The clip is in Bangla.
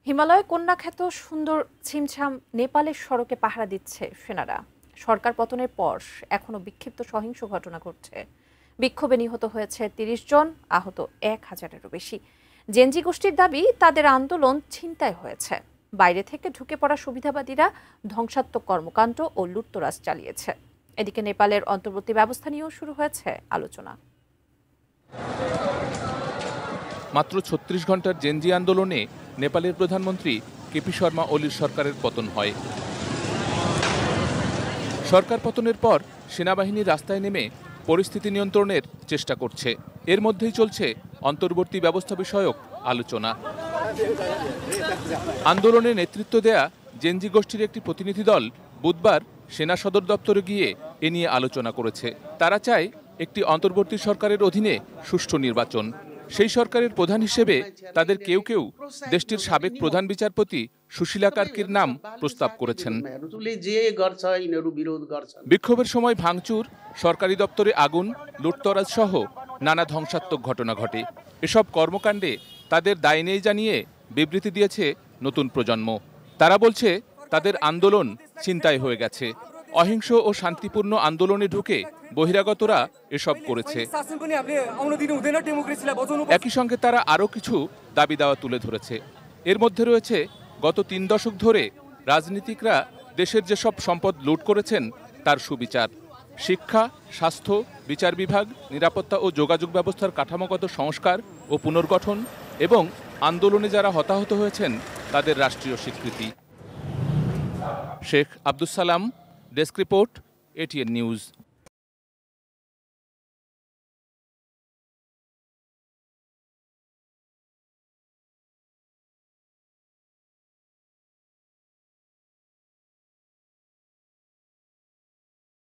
হিমালয় কন্যা খ্যাত সুন্দর ছিমছাম নেপালের সড়কে পাহারা দিচ্ছে সেনারা। সরকার পতনের পর এখনো বিক্ষিপ্ত সহিংস ঘটনা ঘটছে। বিক্ষোভে নিহত হয়েছে ৩০ জন, আহত ১,০০০-এরও বেশি। জেনজি গোষ্ঠীর দাবি তাদের আন্দোলন ছিনতাই হয়েছে। বাইরে থেকে ঢুকে পড়া সুবিধাবাদীরা ধ্বংসাত্মক কর্মকাণ্ড ও লুটতরাজ চালিয়েছে। এদিকে নেপালের অন্তর্বর্তী ব্যবস্থা নিয়েও শুরু হয়েছে আলোচনা। মাত্র ৩৬ ঘন্টার জেনজি আন্দোলনে নেপালের প্রধানমন্ত্রী কেপি শর্মা ওলির সরকারের পতন হয়। সরকার পতনের পর সেনাবাহিনী রাস্তায় নেমে পরিস্থিতি নিয়ন্ত্রণের চেষ্টা করছে। এর মধ্যেই চলছে অন্তর্বর্তী ব্যবস্থা বিষয়ক আলোচনা। আন্দোলনে নেতৃত্ব দেয়া জেনজি গোষ্ঠীর একটি প্রতিনিধি দল বুধবার সেনা সদর দপ্তরে গিয়ে এ নিয়ে আলোচনা করেছে। তারা চায় একটি অন্তর্বর্তী সরকারের অধীনে সুষ্ঠু নির্বাচন। সেই সরকারের প্রধান হিসেবে তাদের কেউ কেউ দেশটির সাবেক প্রধান বিচারপতি সুশীলা কার্কির নাম প্রস্তাব করেছেন। বিক্ষোভের সময় ভাঙচুর, সরকারি দপ্তরে আগুন, লুটতরাজ সহ নানা ধ্বংসাত্মক ঘটনা ঘটে। এসব কর্মকাণ্ডে তাদের দায় নেই জানিয়ে বিবৃতি দিয়েছে নতুন প্রজন্ম। তারা বলছে তাদের আন্দোলন ছিনতাই হয়ে গেছে। অহিংস ও শান্তিপূর্ণ আন্দোলনে ঢুকে বহিরাগতরা এসব করেছে। একই সঙ্গে তারা আরও কিছু দাবি দাওয়া তুলে ধরেছে। এর মধ্যে রয়েছে গত ৩ দশক ধরে রাজনীতিকরা দেশের যেসব সম্পদ লুট করেছেন তার সুবিচার, শিক্ষা, স্বাস্থ্য, বিচার বিভাগ, নিরাপত্তা ও যোগাযোগ ব্যবস্থার কাঠামোগত সংস্কার ও পুনর্গঠন এবং আন্দোলনে যারা হতাহত হয়েছেন তাদের রাষ্ট্রীয় স্বীকৃতি। Sheikh Abdus Salam, desk report, ATN news.